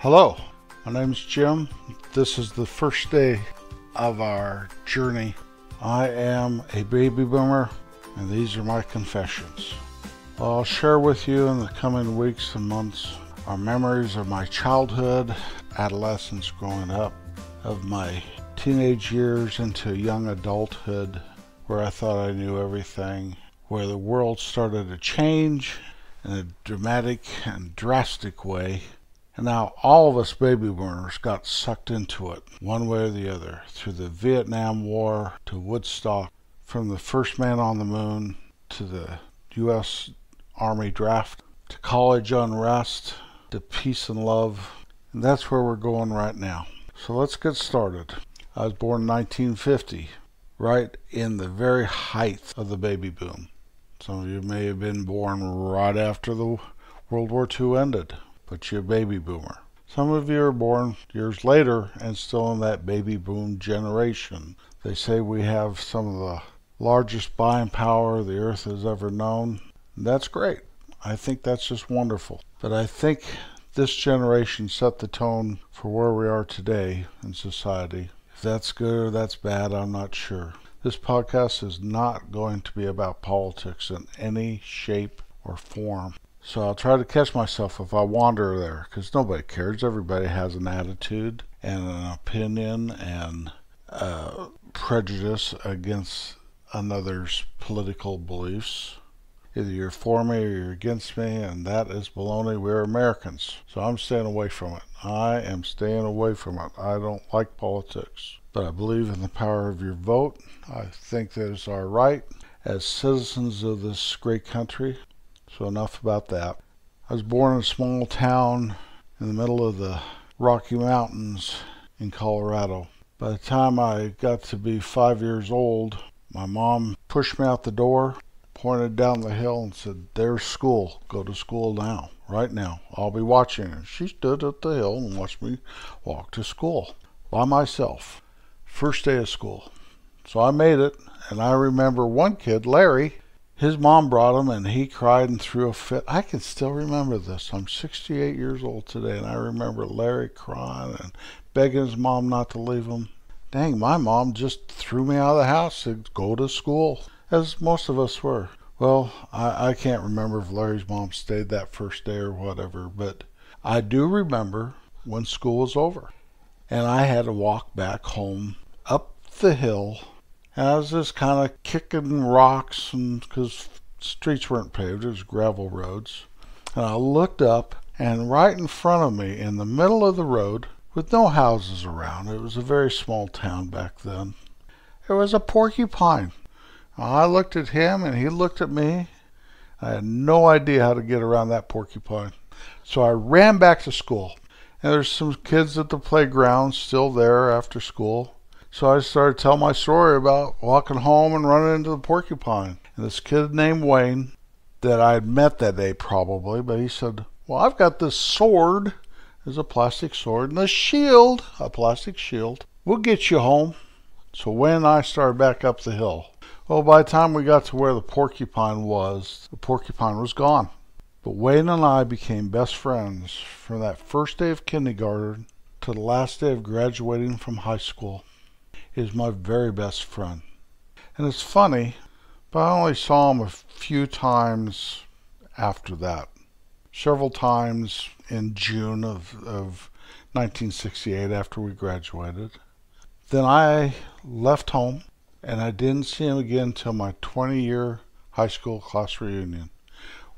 Hello, my name's Jim. This is the first day of our journey. I am a baby boomer, and these are my confessions. I'll share with you in the coming weeks and months our memories of my childhood, adolescence growing up, of my teenage years into young adulthood, where I thought I knew everything, where the world started to change in a dramatic and drastic way. And now all of us baby boomers got sucked into it, one way or the other, through the Vietnam War to Woodstock, from the first man on the moon to the U.S. Army draft, to college unrest, to peace and love. And that's where we're going right now. So let's get started. I was born in 1950, right in the very height of the baby boom. Some of you may have been born right after the World War II ended, but you're a baby boomer. Some of you are born years later and still in that baby boom generation. They say we have some of the largest buying power the earth has ever known. That's great. I think that's just wonderful. But I think this generation set the tone for where we are today in society. If that's good or that's bad, I'm not sure. This podcast is not going to be about politics in any shape or form. So I'll try to catch myself if I wander there, because nobody cares. Everybody has an attitude and an opinion and prejudice against another's political beliefs. Either you're for me or you're against me, and that is baloney. We're Americans, so I'm staying away from it. I am staying away from it. I don't like politics, but I believe in the power of your vote. I think that is our right as citizens of this great country. So enough about that. I was born in a small town in the middle of the Rocky Mountains in Colorado. By the time I got to be 5 years old, my mom pushed me out the door, pointed down the hill and said, "There's school. Go to school now, right now. I'll be watching." And she stood at the hill and watched me walk to school by myself. First day of school. So I made it, and I remember one kid, Larry, his mom brought him, and he cried and threw a fit. I can still remember this. I'm 68 years old today, and I remember Larry crying and begging his mom not to leave him. Dang, my mom just threw me out of the house to go to school, as most of us were. Well, I can't remember if Larry's mom stayed that first day or whatever, but I do remember when school was over, and I had to walk back home up the hill. And I was just kind of kicking rocks, and because streets weren't paved, it was gravel roads. And I looked up, and right in front of me, in the middle of the road, with no houses around, it was a very small town back then, there was a porcupine. I looked at him, and he looked at me. I had no idea how to get around that porcupine. So I ran back to school. And there's some kids at the playground still there after school. So I started telling my story about walking home and running into the porcupine. And this kid named Wayne, that I had met that day probably, but he said, "Well, I've got this sword." There's a plastic sword, and a shield, a plastic shield. "We'll get you home." So Wayne and I started back up the hill. Well, by the time we got to where the porcupine was gone. But Wayne and I became best friends from that first day of kindergarten to the last day of graduating from high school. He was my very best friend. And it's funny, but I only saw him a few times after that. Several times in June of 1968 after we graduated. Then I left home, and I didn't see him again until my 20-year high school class reunion,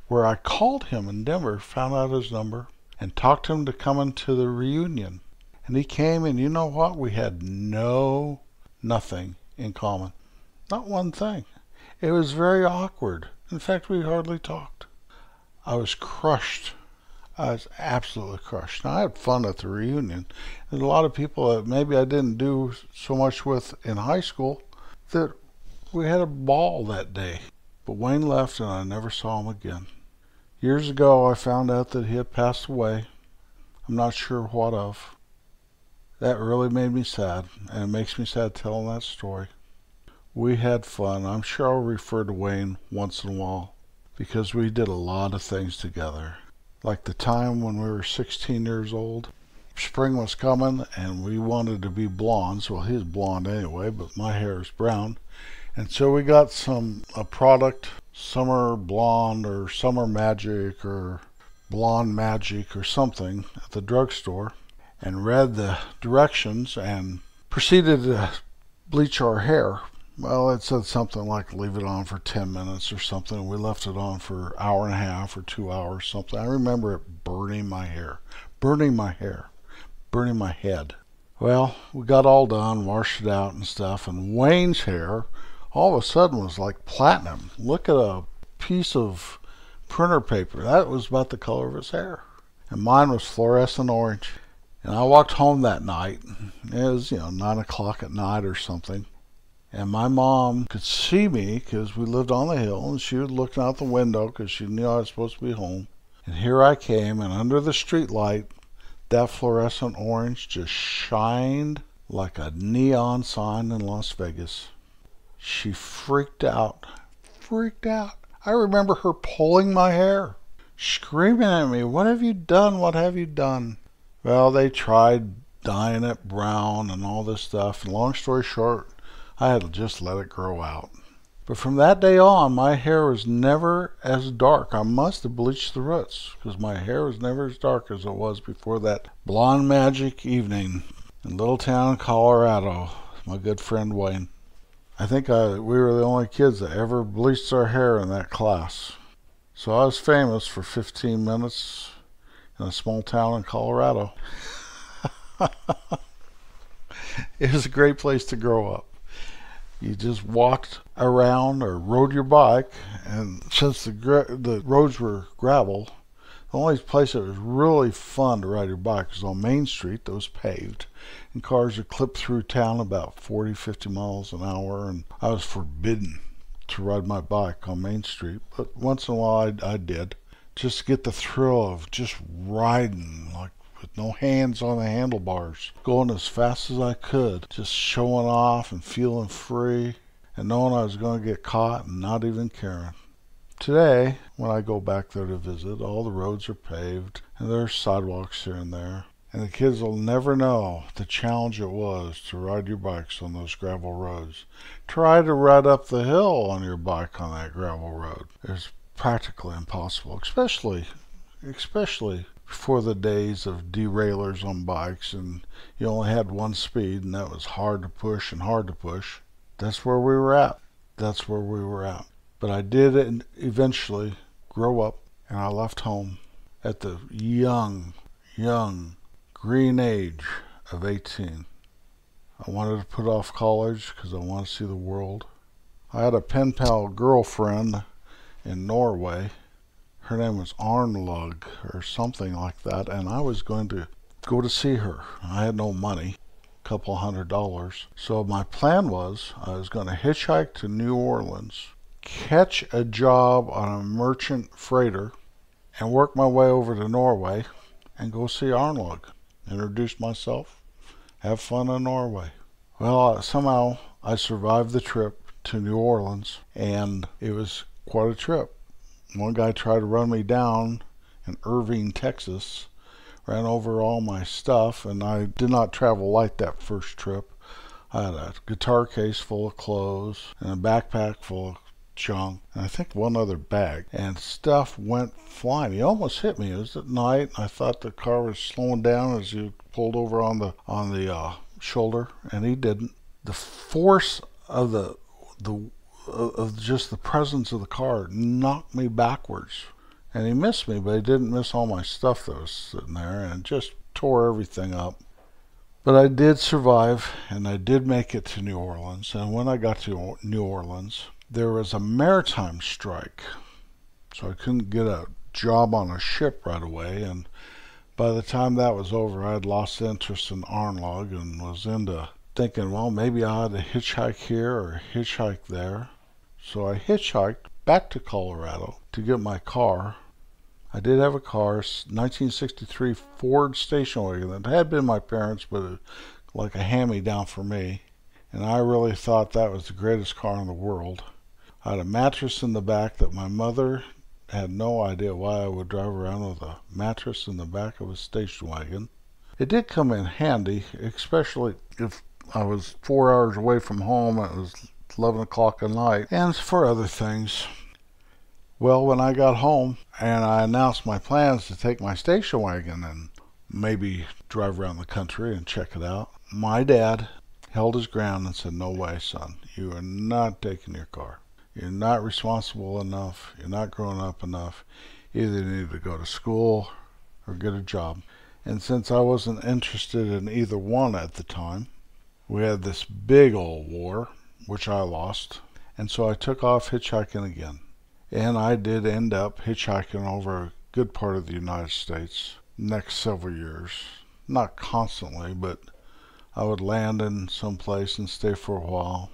where I called him in Denver, found out his number, and talked him to come into the reunion. And he came, and you know what? We had nothing in common. Not one thing. It was very awkward. In fact, we hardly talked. I was crushed. I was absolutely crushed. Now, I had fun at the reunion. There's a lot of people that maybe I didn't do so much with in high school that we had a ball that day. But Wayne left, and I never saw him again. Years ago, I found out that he had passed away. I'm not sure what of. That really made me sad, and it makes me sad telling that story. We had fun. I'm sure I'll refer to Wayne once in a while, because we did a lot of things together. Like the time when we were 16 years old, spring was coming and we wanted to be blondes. Well, he's blonde anyway, but my hair is brown. And so we got a product, Summer Blonde or Summer Magic or Blonde Magic or something at the drugstore, and read the directions and proceeded to bleach our hair. Well, it said something like leave it on for 10 minutes or something. We left it on for an hour and a half or 2 hours, something. I remember it burning my hair, burning my head. Well, we got all done, washed it out and stuff, and Wayne's hair all of a sudden was like platinum. Look at a piece of printer paper. That was about the color of his hair. And mine was fluorescent orange. And I walked home that night. It was, 9 o'clock at night or something. And my mom could see me because we lived on the hill, and she was looking out the window because she knew I was supposed to be home. And here I came, and under the street light, that fluorescent orange just shined like a neon sign in Las Vegas. She freaked out. I remember her pulling my hair, screaming at me, "What have you done? What have you done?" Well, they tried dyeing it brown and all this stuff. And long story short, I had to just let it grow out. But from that day on, my hair was never as dark. I must have bleached the roots because my hair was never as dark as it was before that blonde magic evening in Little Town, Colorado. My good friend Wayne. I think we were the only kids that ever bleached our hair in that class. So I was famous for 15 minutes in a small town in Colorado. It was a great place to grow up. You just walked around or rode your bike, and since the roads were gravel, the only place that was really fun to ride your bike was on Main Street that was paved, and cars would clip through town about 40, 50 miles an hour, and I was forbidden to ride my bike on Main Street, but once in a while I did, just to get the thrill of just riding, like with no hands on the handlebars, going as fast as I could, just showing off and feeling free, and knowing I was going to get caught and not even caring. Today, when I go back there to visit, all the roads are paved, and there's sidewalks here and there, and the kids will never know the challenge it was to ride your bikes on those gravel roads. Try to ride up the hill on your bike on that gravel road. It's practically impossible, especially before the days of derailers on bikes, and you only had one speed, and that was hard to push. That's where we were at. But I did eventually grow up, and I left home at the young, green age of 18. I wanted to put off college because I wanted to see the world. I had a pen pal girlfriend in Norway. Her name was Arnlug or something like that, and I was going to go to see her. I had no money, a couple $100. So my plan was I was going to hitchhike to New Orleans, catch a job on a merchant freighter, and work my way over to Norway and go see Arnlug, introduce myself, have fun in Norway. Well, somehow I survived the trip to New Orleans, and it was quite a trip. One guy tried to run me down in Irving, Texas, ran over all my stuff, and I did not travel light that first trip. I had a guitar case full of clothes and a backpack full of junk, and I think one other bag, and stuff went flying. He almost hit me. It was at night. I thought the car was slowing down as you pulled over on the shoulder, and he didn't. The force of of just the presence of the car knocked me backwards, and he missed me, but he didn't miss all my stuff that was sitting there, and just tore everything up. But I did survive, and I did make it to New Orleans. And when I got to New Orleans, there was a maritime strike, so I couldn't get a job on a ship right away. And by the time that was over, I had lost interest in Arnlug and was into thinking, well, maybe I ought to hitchhike here or hitchhike there. So I hitchhiked back to Colorado to get my car. I did have a car, 1963 Ford station wagon that had been my parents', but like a hand-me-down for me. And I really thought that was the greatest car in the world. I had a mattress in the back that my mother had no idea why I would drive around with a mattress in the back of a station wagon. It did come in handy, especially if I was 4 hours away from home and it was 11 o'clock at night, and for other things. Well, when I got home and I announced my plans to take my station wagon and maybe drive around the country and check it out, my dad held his ground and said, "No way, son. You are not taking your car. You're not responsible enough. You're not grown up enough. Either you need to go to school or get a job." And since I wasn't interested in either one at the time, we had this big old war, which I lost, and so I took off hitchhiking again. And I did end up hitchhiking over a good part of the United States next several years. Not constantly, but I would land in some place and stay for a while.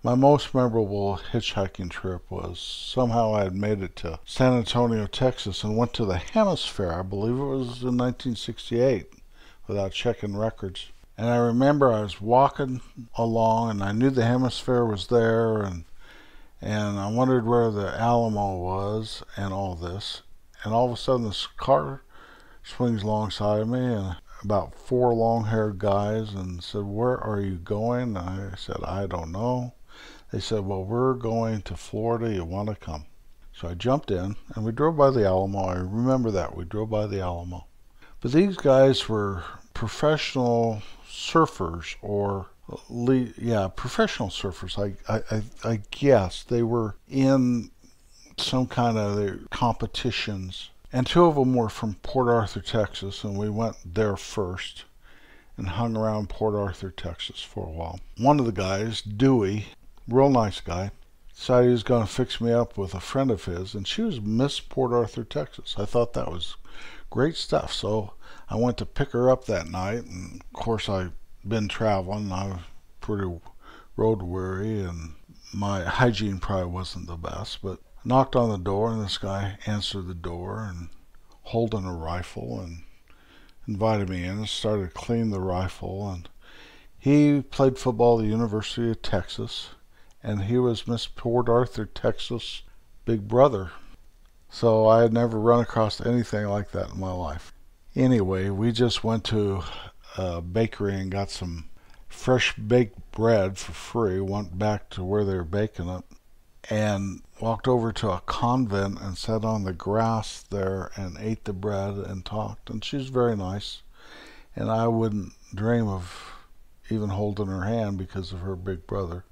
My most memorable hitchhiking trip was somehow I had made it to San Antonio, Texas, and went to the Hemisphere. I believe it was in 1968, without checking records. And I remember I was walking along, and I knew the Hemisphere was there, and I wondered where the Alamo was and all this. And all of a sudden this car swings alongside of me, and about 4 long-haired guys, and said, "Where are you going?" And I said, "I don't know." They said, "Well, we're going to Florida. You want to come?" So I jumped in, and we drove by the Alamo. I remember that. We drove by the Alamo. But these guys were professional surfers, or professional surfers. I guess they were in some kind of competitions, and 2 of them were from Port Arthur, Texas, and we went there first and hung around Port Arthur, Texas for a while. One of the guys, Dewey, real nice guy, decided he was going to fix me up with a friend of his, and she was Miss Port Arthur, Texas. I thought that was great stuff, so I went to pick her up that night, and of course I'd been traveling. I was pretty road weary, and my hygiene probably wasn't the best, but I knocked on the door, and this guy answered the door and holding a rifle and invited me in and started to clean the rifle. And he played football at the University of Texas, and he was Miss Port Arthur, Texas big brother. So I had never run across anything like that in my life. Anyway, we just went to a bakery and got some fresh baked bread for free, went back to where they were baking it, and walked over to a convent and sat on the grass there and ate the bread and talked. And she's very nice, and I wouldn't dream of even holding her hand because of her big brother.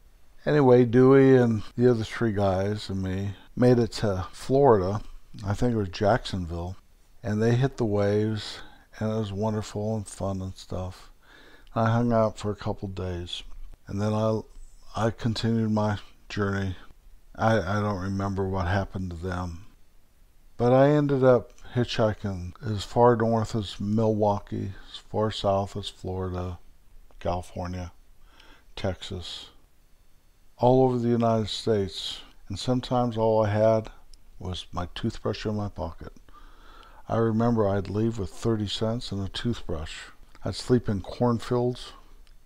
Anyway, Dewey and the other 3 guys and me made it to Florida. I think it was Jacksonville, and they hit the waves, and it was wonderful and fun and stuff. I hung out for a couple days, and then I continued my journey. I don't remember what happened to them, but I ended up hitchhiking as far north as Milwaukee, as far south as Florida, California, Texas, all over the United States, and sometimes all I had was my toothbrush in my pocket. I remember I'd leave with 30 cents and a toothbrush. I'd sleep in cornfields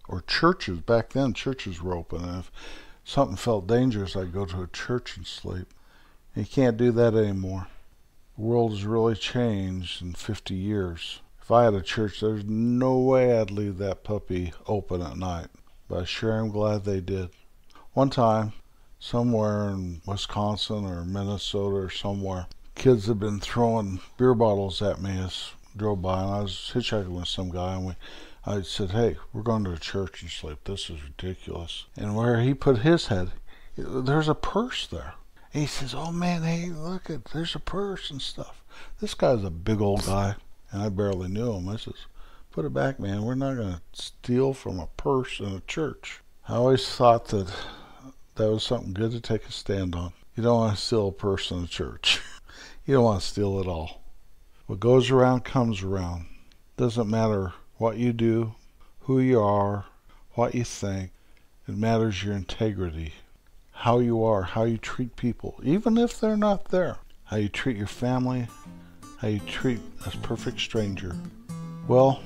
or churches. Back then, churches were open, and if something felt dangerous, I'd go to a church and sleep. You can't do that anymore. The world has really changed in 50 years. If I had a church, there's no way I'd leave that puppy open at night. But I sure am glad they did. One time, somewhere in Wisconsin or Minnesota or somewhere, kids had been throwing beer bottles at me as I drove by, and I was hitchhiking with some guy, and I said, "Hey, we're going to a church and sleep. This is ridiculous." And where he put his head, there's a purse there. And he says, "Oh man, hey, look, there's a purse and stuff." This guy's a big old guy, and I barely knew him. I says, "Put it back, man. We're not going to steal from a purse in a church." I always thought that was something good to take a stand on. You don't want to steal a purse in a church. You don't want to steal it all. What goes around comes around. Doesn't matter what you do, who you are, what you think. It matters your integrity, how you are, how you treat people, even if they're not there. How you treat your family, how you treat a perfect stranger. Well,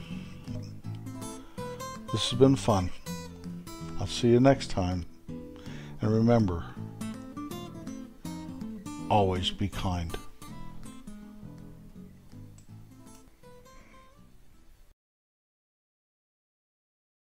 this has been fun. I'll see you next time. And remember, always be kind.